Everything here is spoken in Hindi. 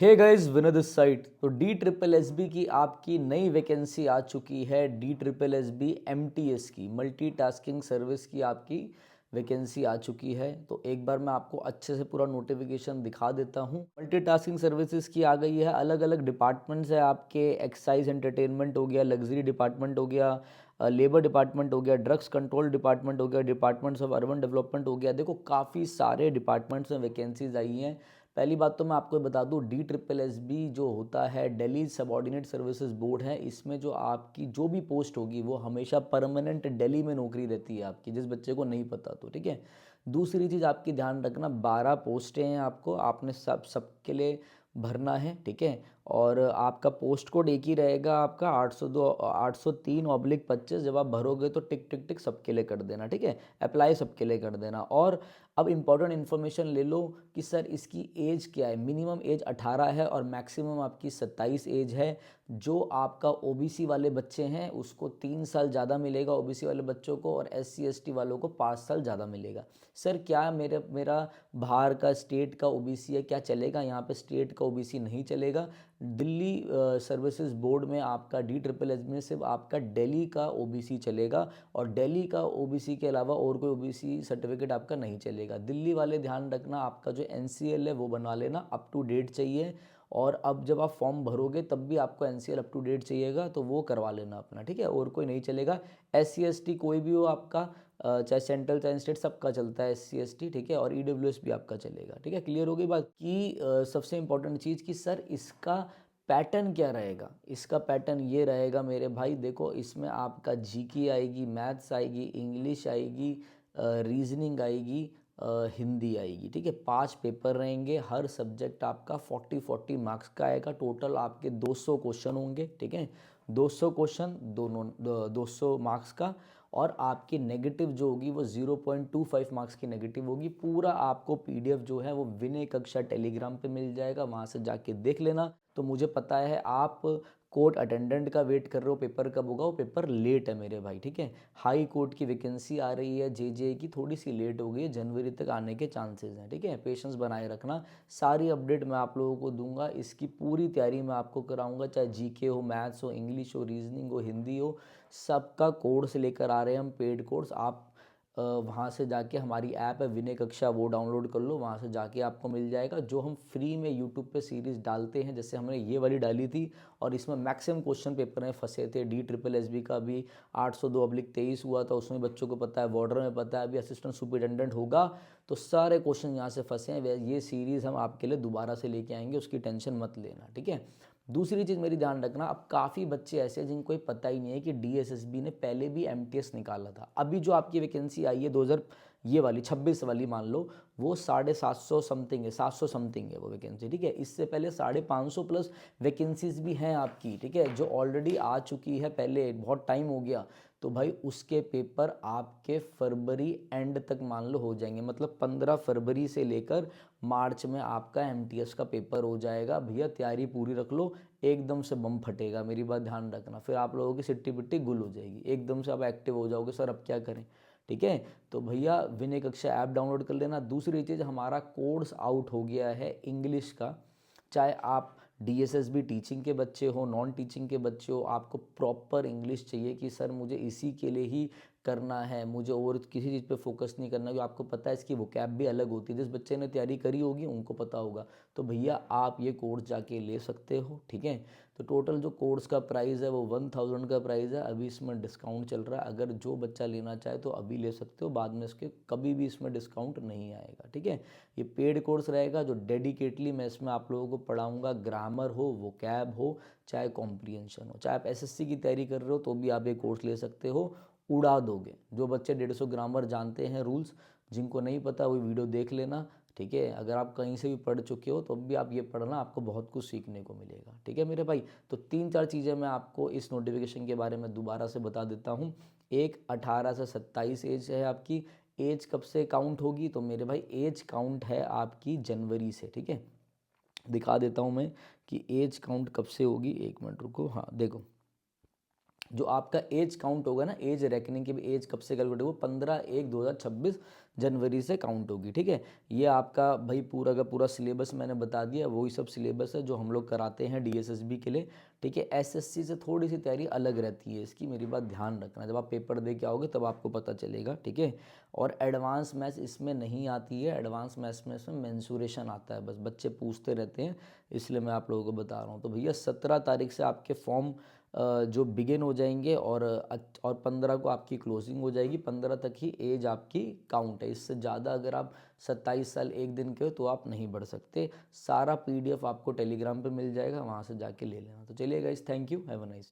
Hey guys, Vinay this side. तो डी ट्रिपल एस बी की आपकी नई वैकेंसी आ चुकी है। D triple S B M T S की मल्टीटास्किंग सर्विस की आपकी वैकेंसी आ चुकी है। तो एक बार मैं आपको अच्छे से पूरा नोटिफिकेशन दिखा देता हूँ। मल्टीटास्किंग सर्विसेज की आ गई है, अलग अलग डिपार्टमेंट्स है आपके। एक्साइज एंटरटेनमेंट हो गया, लग्जरी डिपार्टमेंट हो गया, लेबर डिपार्टमेंट हो गया, ड्रग्स कंट्रोल डिपार्टमेंट हो गया, डिपार्टमेंट्स ऑफ अर्बन डेवलपमेंट हो गया। देखो काफ़ी सारे डिपार्टमेंट्स में वैकेंसीज आई हैं। पहली बात तो मैं आपको बता दूं, डी ट्रिपल एस बी जो होता है दिल्ली सबऑर्डिनेट सर्विसेज बोर्ड है, इसमें जो आपकी जो भी पोस्ट होगी वो हमेशा परमानेंट दिल्ली में नौकरी रहती है आपकी, जिस बच्चे को नहीं पता तो ठीक है। दूसरी चीज़ आपकी ध्यान रखना, 12 पोस्टें हैं आपको, आपने सबके लिए भरना है, ठीक है। और आपका पोस्ट कोड एक ही रहेगा, आपका 803/25। जब आप भरोगे तो टिक टिक टिक सबके लिए कर देना, ठीक है। अप्लाई सबके लिए कर देना। और अब इम्पॉर्टेंट इन्फॉर्मेशन ले लो कि सर इसकी एज क्या है। मिनिमम एज 18 है और मैक्सिमम आपकी 27 एज है। जो आपका ओबीसी वाले बच्चे हैं उसको 3 साल ज़्यादा मिलेगा ओबीसी वाले बच्चों को, और एससी एसटी वालों को 5 साल ज़्यादा मिलेगा। सर क्या मेरा बाहर का स्टेट का ओबीसी है, क्या चलेगा? यहाँ पे स्टेट का ओबीसी नहीं चलेगा। दिल्ली सर्विसेज बोर्ड में आपका डी ट्रिपल एस में सिर्फ आपका दिल्ली का ओबीसी चलेगा, और दिल्ली का ओबीसी के अलावा और कोई ओबीसी सर्टिफिकेट आपका नहीं चलेगा। दिल्ली वाले ध्यान रखना, आपका जो एनसीएल है वो बनवा लेना, अप टू डेट चाहिए। और अब जब आप फॉर्म भरोगे तब भी आपको एनसीएल अप टू डेट चाहिएगा, तो वो करवा लेना अपना, ठीक है। और कोई नहीं चलेगा। एससी एसटी कोई भी हो आपका, चाहे सेंट्रल चाहे स्टेट, सबका चलता है एससी एसटी, ठीक है। और ईडब्ल्यूएस भी आपका चलेगा, ठीक है। क्लियर हो गई बात की सबसे इंपॉर्टेंट चीज़ कि सर इसका पैटर्न क्या रहेगा। इसका पैटर्न ये रहेगा मेरे भाई, देखो इसमें आपका जीके आएगी, मैथ्स आएगी, इंग्लिश आएगी, रीजनिंग आएगी, हिंदी आएगी, ठीक है। 5 पेपर रहेंगे, हर सब्जेक्ट आपका 40-40 मार्क्स का आएगा। टोटल आपके 200 क्वेश्चन होंगे, ठीक है। 200 क्वेश्चन, दोनों 200 मार्क्स का। और आपकी नेगेटिव जो होगी वो 0.25 मार्क्स की नेगेटिव होगी। पूरा आपको पीडीएफ जो है वो विनय कक्षा टेलीग्राम पे मिल जाएगा, वहाँ से जाके देख लेना। तो मुझे पता है आप कोर्ट अटेंडेंट का वेट कर रहे हो, पेपर कब होगा। वो पेपर लेट है मेरे भाई, ठीक है। हाई कोर्ट की वैकेंसी आ रही है, जेजे की थोड़ी सी लेट हो गई है, जनवरी तक आने के चांसेस हैं, ठीक है। पेशेंस बनाए रखना, सारी अपडेट मैं आप लोगों को दूंगा। इसकी पूरी तैयारी मैं आपको कराऊंगा, चाहे जीके हो, मैथ्स हो, इंग्लिश हो, रीजनिंग हो, हिंदी हो, सबका कोर्स लेकर आ रहे हैं हम, पेड कोर्स। आप वहाँ से जाके हमारी ऐप है विनय कक्षा, वो डाउनलोड कर लो, वहाँ से जाके आपको मिल जाएगा। जो हम फ्री में यूट्यूब पे सीरीज़ डालते हैं, जैसे हमने ये वाली डाली थी, और इसमें मैक्सिमम क्वेश्चन पेपर में फंसे थे। डी ट्रिपल एस बी का भी 802/23 हुआ था, उसमें बच्चों को पता है, बॉर्डर में पता है, अभी असिस्टेंट सुपरिटेंडेंट होगा, तो सारे क्वेश्चन यहाँ से फंसे हैं। ये सीरीज़ हम आपके लिए दोबारा से लेके आएंगे, उसकी टेंशन मत लेना, ठीक है। दूसरी चीज़ मेरी ध्यान रखना, अब काफ़ी बच्चे ऐसे हैं जिनको पता ही नहीं है कि डीएसएसबी ने पहले भी एमटीएस निकाला था। अभी जो आपकी वैकेंसी आई है 2000, ये वाली 26 वाली मान लो, वो 750 समथिंग है, 700 समथिंग है वो वैकेंसी, ठीक है। इससे पहले 550 प्लस वैकेंसीज भी हैं आपकी, ठीक है, जो ऑलरेडी आ चुकी है, पहले बहुत टाइम हो गया। तो भाई उसके पेपर आपके फरवरी एंड तक मान लो हो जाएंगे, मतलब 15 फरवरी से लेकर मार्च में आपका एमटीएस का पेपर हो जाएगा। भैया तैयारी पूरी रख लो, एकदम से बम फटेगा, मेरी बात ध्यान रखना। फिर आप लोगों की सिट्टी पिट्टी गुल हो जाएगी, एकदम से आप एक्टिव हो जाओगे, सर अब क्या करें, ठीक है। तो भैया विनय कक्षा ऐप डाउनलोड कर लेना। दूसरी चीज़, हमारा कोर्स आउट हो गया है इंग्लिश का। चाहे आप डीएसएसबी टीचिंग के बच्चे हो, नॉन टीचिंग के बच्चे हो, आपको प्रॉपर इंग्लिश चाहिए कि सर मुझे इसी के लिए ही करना है, मुझे और किसी चीज़ पे फोकस नहीं करना, क्योंकि आपको पता है इसकी वोकैब भी अलग होती है। जिस बच्चे ने तैयारी करी होगी उनको पता होगा। तो भैया आप ये कोर्स जाके ले सकते हो, ठीक है। तो टोटल जो कोर्स का प्राइस है वो 1000 का प्राइस है। अभी इसमें डिस्काउंट चल रहा है, अगर जो बच्चा लेना चाहे तो अभी ले सकते हो, बाद में इसके कभी भी इसमें डिस्काउंट नहीं आएगा, ठीक है। ये पेड कोर्स रहेगा, जो डेडिकेटली मैं इसमें आप लोगों को पढ़ाऊँगा। ग्रामर हो, वोकैब हो, चाहे कॉम्प्रीहेंशन हो, चाहे आप एसएससी की तैयारी कर रहे हो तो भी आप ये कोर्स ले सकते हो, उड़ा दोगे। जो बच्चे 150 ग्रामर जानते हैं रूल्स, जिनको नहीं पता वो वीडियो देख लेना, ठीक है। अगर आप कहीं से भी पढ़ चुके हो तो अब भी आप ये पढ़ना, आपको बहुत कुछ सीखने को मिलेगा, ठीक है मेरे भाई। तो 3-4 चीज़ें मैं आपको इस नोटिफिकेशन के बारे में दोबारा से बता देता हूँ। एक, 18 से 27 एज है आपकी। एज कब से काउंट होगी? तो मेरे भाई एज काउंट है आपकी जनवरी से, ठीक है। दिखा देता हूँ मैं कि एज काउंट कब से होगी। 1 मिनट रुको, हाँ देखो, जो आपका एज काउंट होगा ना, एज रेकनिंग की भी एज कब से कैलकुलेट होगा, 15/1/2026 जनवरी से काउंट होगी, ठीक है। ये आपका भाई पूरा का पूरा सिलेबस मैंने बता दिया, वही सब सिलेबस है जो हम लोग कराते हैं डीएसएसबी के लिए, ठीक है। एसएससी से थोड़ी सी तैयारी अलग रहती है इसकी, मेरी बात ध्यान रखना, जब आप पेपर दे के आओगे तब आपको पता चलेगा, ठीक है। और एडवांस मैथ्स इसमें नहीं आती है, एडवांस मैथ्स में इसमें मेंसुरेशन आता है, बस बच्चे पूछते रहते हैं, इसलिए मैं आप लोगों को बता रहा हूँ। तो भैया 17 तारीख से आपके फॉर्म जो बिगिन हो जाएंगे और 15 को आपकी क्लोजिंग हो जाएगी। 15 तक ही एज आपकी काउंट है, इससे ज़्यादा अगर आप 27 साल 1 दिन के हो तो आप नहीं बढ़ सकते। सारा पीडीएफ आपको टेलीग्राम पे मिल जाएगा, वहाँ से जाके ले लेना। तो चलिए guys, thank you, have a nice.